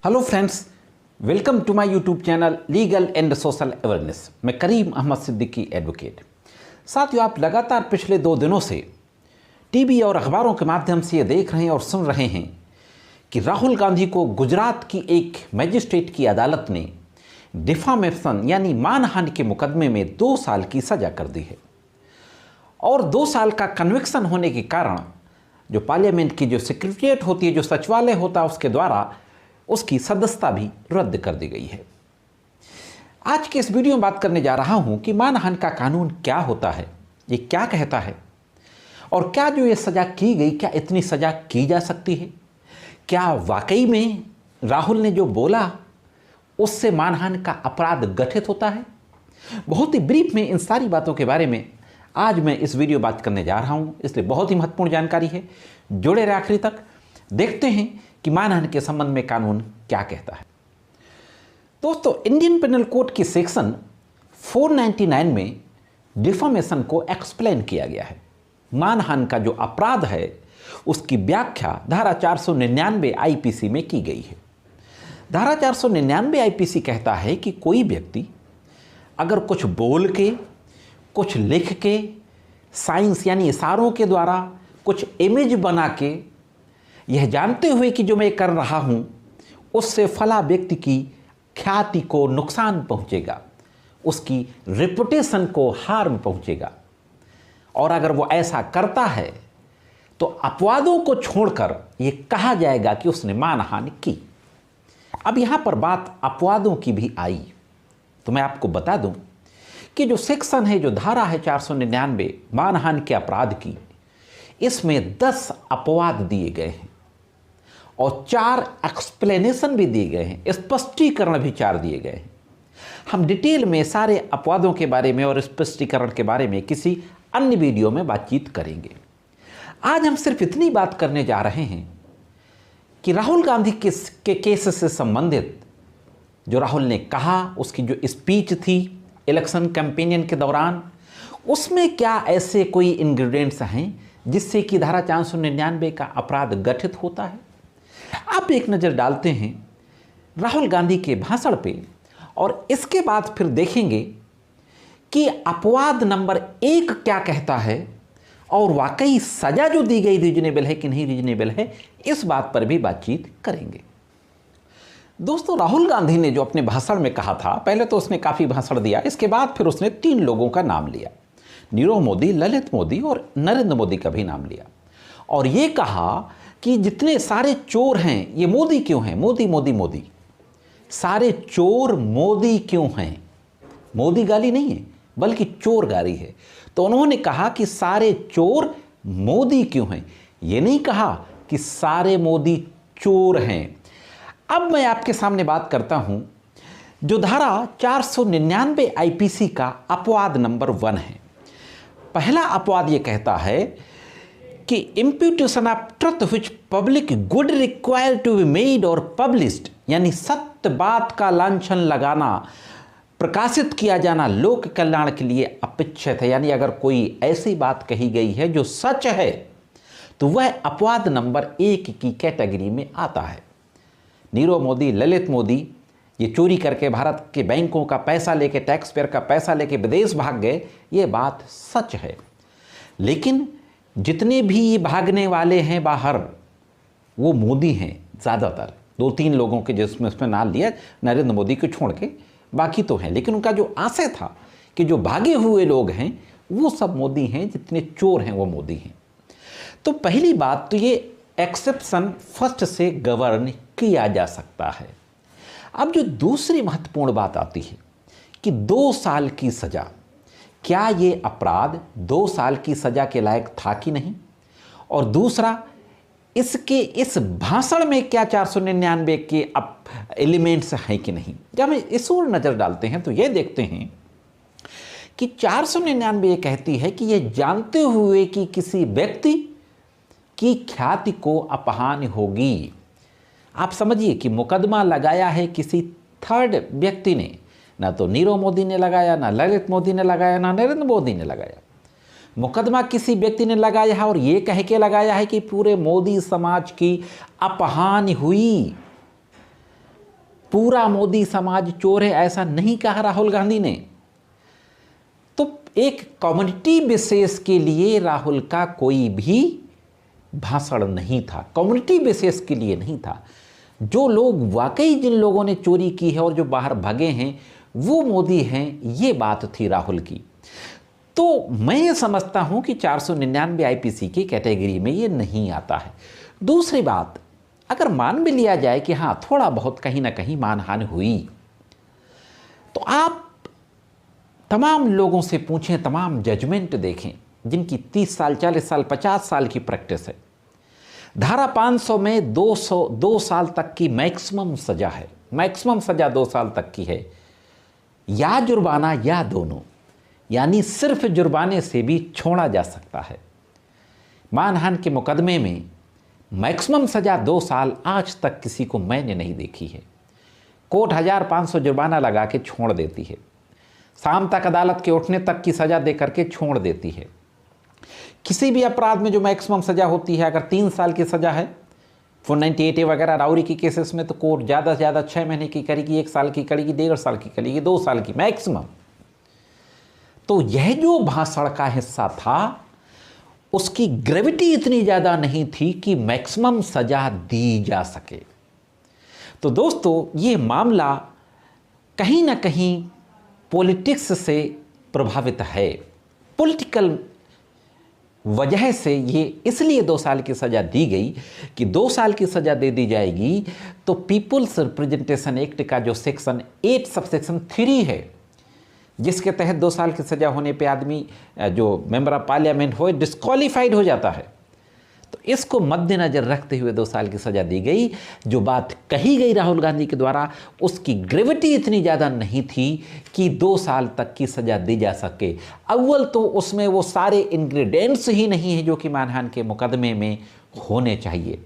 Hello friends, welcome to my YouTube channel legal and social awareness. मैं Karim Ahmad Siddiqui advocate. साथियों, आप लगातार पिछले 2 दिनों से टीवी और अखबारों के माध्यम से ये देख रहे हैं और सुन रहे हैं कि राहुल गांधी को गुजरात की एक मजिस्ट्रेट की अदालत ने डिफामेशन यानी मानहानि के मुकदमे में 2 साल की सज़ा कर दी है और 2 साल का कन्विक्शन होने के कारण जो पार्लियामेंट की जो सेक्रेटरीट होती है, जो सचिवालय होता है, उसके द्वारा उसकी सदस्यता भी रद्द कर दी गई है। आज के इस वीडियो में बात करने जा रहा हूं कि मानहानि का कानून क्या होता है, ये क्या कहता है और क्या जो ये सज़ा की गई, क्या इतनी सज़ा की जा सकती है? क्या वाकई में राहुल ने जो बोला उससे मानहानि का अपराध गठित होता है? बहुत ही ब्रीफ में इन सारी बातों के बारे में आज मैं इस वीडियो बात करने जा रहा हूं, इसलिए बहुत ही महत्वपूर्ण जानकारी है। जुड़े रहे आखिरी तक, देखते हैं कि मानहानि के संबंध में कानून क्या कहता है। दोस्तों, इंडियन पेनल कोड की सेक्शन 499 में डिफामेशन को एक्सप्लेन किया गया है। मानहानि का जो अपराध है उसकी व्याख्या धारा 499 आईपीसी में की गई है। धारा 499 आईपीसी कहता है कि कोई व्यक्ति अगर कुछ बोल के, कुछ लिख के, साइंस यानी इशारों के द्वारा, कुछ इमेज बना के, यह जानते हुए कि जो मैं कर रहा हूं उससे फला व्यक्ति की ख्याति को नुकसान पहुंचेगा, उसकी रेपुटेशन को हार्म पहुंचेगा, और अगर वो ऐसा करता है तो अपवादों को छोड़कर यह कहा जाएगा कि उसने मानहानि की। अब यहां पर बात अपवादों की भी आई तो मैं आपको बता दूं कि जो सेक्शन है, जो धारा है 499 मानहानि के अपराध की, इसमें 10 अपवाद दिए गए हैं और 4 एक्सप्लेनेशन भी दिए गए हैं, स्पष्टीकरण भी 4 दिए गए हैं। हम डिटेल में सारे अपवादों के बारे में और स्पष्टीकरण के बारे में किसी अन्य वीडियो में बातचीत करेंगे। आज हम सिर्फ इतनी बात करने जा रहे हैं कि राहुल गांधी के केस से संबंधित जो राहुल ने कहा, उसकी जो स्पीच थी इलेक्शन कैंपेनियन के दौरान, उसमें क्या ऐसे कोई इंग्रेडिएंट्स हैं जिससे कि धारा 499 का अपराध गठित होता है। आप एक नज़र डालते हैं राहुल गांधी के भाषण पे और इसके बाद फिर देखेंगे कि अपवाद नंबर 1 क्या कहता है और वाकई सज़ा जो दी गई रीजनेबल है कि नहीं रीजनेबल है, इस बात पर भी बातचीत करेंगे। दोस्तों, राहुल गांधी ने जो अपने भाषण में कहा था, पहले तो उसने काफ़ी भाषण दिया, इसके बाद फिर उसने 3 लोगों का नाम लिया, नीरव मोदी, ललित मोदी और नरेंद्र मोदी का भी नाम लिया, और ये कहा कि जितने सारे चोर हैं ये मोदी क्यों हैं? मोदी मोदी मोदी, सारे चोर मोदी क्यों हैं? मोदी गाली नहीं है बल्कि चोर गाली है। तो उन्होंने कहा कि सारे चोर मोदी क्यों हैं, ये नहीं कहा कि सारे मोदी चोर हैं। अब मैं आपके सामने बात करता हूं जो धारा 499 आईपीसी का अपवाद नंबर 1 है। पहला अपवाद ये कहता है कि imputation of truth which public good require to be made और पब्लिश्ड, यानी सत्य बात का लांछन लगाना, प्रकाशित किया जाना लोक कल्याण के लिए अपेक्षित है। यानी अगर कोई ऐसी बात कही गई है जो सच है तो वह अपवाद नंबर 1 की कैटेगरी में आता है। नीरव मोदी, ललित मोदी ये चोरी करके भारत के बैंकों का पैसा लेके, टैक्स पेयर का पैसा लेके विदेश भाग गए, ये बात सच है। लेकिन जितने भी भागने वाले हैं बाहर वो मोदी हैं ज़्यादातर, 2-3 लोगों के जिसमें उसमें नाम लिया नरेंद्र मोदी को छोड़ के, बाकी तो हैं। लेकिन उनका जो आशय था कि जो भागे हुए लोग हैं वो सब मोदी हैं, जितने चोर हैं वो मोदी हैं। तो पहली बात तो ये एक्सेप्शन फर्स्ट से गवर्न किया जा सकता है। अब जो दूसरी महत्वपूर्ण बात आती है कि 2 साल की सज़ा, क्या ये अपराध 2 साल की सज़ा के लायक था कि नहीं, और दूसरा इसके इस भाषण में क्या 499 के एलिमेंट्स हैं कि नहीं। जब हम इस ओर नज़र डालते हैं तो ये देखते हैं कि 499 ये कहती है कि ये जानते हुए कि किसी व्यक्ति की ख्याति को अपहानि होगी। आप समझिए कि मुकदमा लगाया है किसी थर्ड व्यक्ति ने, ना तो नीरव मोदी ने लगाया, ना ललित मोदी ने लगाया, ना नरेंद्र मोदी ने लगाया। मुकदमा किसी व्यक्ति ने लगाया है और ये कह के लगाया है कि पूरे मोदी समाज की अपहानि हुई। पूरा मोदी समाज चोर है ऐसा नहीं कहा राहुल गांधी ने। तो एक कम्युनिटी बेसिस के लिए राहुल का कोई भी भाषण नहीं था, कम्युनिटी बेसिस के लिए नहीं था। जो लोग वाकई जिन लोगों ने चोरी की है और जो बाहर भागे हैं वो मोदी हैं, ये बात थी राहुल की। तो मैं समझता हूं कि 499 आईपीसी की कैटेगरी में ये नहीं आता है। दूसरी बात, अगर मान भी लिया जाए कि हाँ थोड़ा बहुत कहीं ना कहीं मानहानि हुई, तो आप तमाम लोगों से पूछें, तमाम जजमेंट देखें जिनकी 30 साल 40 साल 50 साल की प्रैक्टिस है। धारा 500 में 2 साल तक की मैक्सिमम सजा है, मैक्सिमम सजा 2 साल तक की है, या जुर्माना या दोनों, यानी सिर्फ जुर्माने से भी छोड़ा जा सकता है। मानहानि के मुकदमे में मैक्सिमम सजा 2 साल आज तक किसी को मैंने नहीं देखी है। कोर्ट 1500 जुर्माना लगा के छोड़ देती है, शाम तक अदालत के उठने तक की सजा दे करके छोड़ देती है। किसी भी अपराध में जो मैक्सिमम सजा होती है, अगर 3 साल की सजा है 498A वगैरह राउरी की केसेस में, तो कोर्ट ज़्यादा से ज़्यादा 6 महीने की करेगी, 1 साल की करेगी, 1.5 साल की करेगी, 2 साल की मैक्सिमम। तो यह जो भाषण का हिस्सा था उसकी ग्रेविटी इतनी ज़्यादा नहीं थी कि मैक्सिमम सजा दी जा सके। तो दोस्तों, ये मामला कहीं ना कहीं पॉलिटिक्स से प्रभावित है। पॉलिटिकल वजह से ये इसलिए 2 साल की सज़ा दी गई कि 2 साल की सज़ा दे दी जाएगी तो पीपुल्स रिप्रेजेंटेशन एक्ट का जो सेक्शन 8 सबसेक्शन 3 है, जिसके तहत 2 साल की सज़ा होने पे आदमी जो मेंबर ऑफ पार्लियामेंट हो डिस्क्वालीफाइड हो जाता है, तो इसको मद्देनज़र रखते हुए 2 साल की सज़ा दी गई। जो बात कही गई राहुल गांधी के द्वारा उसकी ग्रेविटी इतनी ज़्यादा नहीं थी कि 2 साल तक की सज़ा दी जा सके। अव्वल तो उसमें वो सारे इंग्रेडिएंट्स ही नहीं हैं जो कि मानहानि के मुकदमे में होने चाहिए।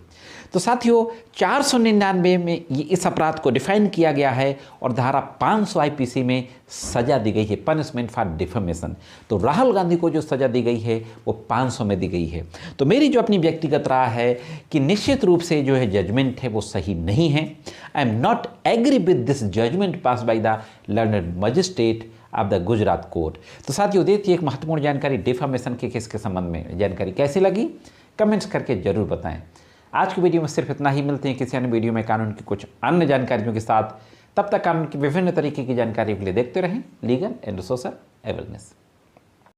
तो साथियों, 499 में ये इस अपराध को डिफाइन किया गया है और धारा 500 आईपीसी में सज़ा दी गई है, पनिशमेंट फॉर डिफेमेशन। तो राहुल गांधी को जो सज़ा दी गई है वो 500 में दी गई है। तो मेरी जो अपनी व्यक्तिगत राय है कि निश्चित रूप से जो है जजमेंट है वो सही नहीं है। I am not agree with this judgement pass by the learned magistrate of the Gujarat court. तो साथियों, देती एक महत्वपूर्ण जानकारी डिफेमेशन के केस के संबंध में। जानकारी कैसी लगी कमेंट्स करके जरूर बताएं। आज की वीडियो में सिर्फ इतना ही। मिलते हैं किसी अन्य वीडियो में कानून की कुछ अन्य जानकारियों के साथ। तब तक कानून की विभिन्न तरीके की जानकारी के लिए देखते रहें लीगल एंड सोशल अवेयरनेस।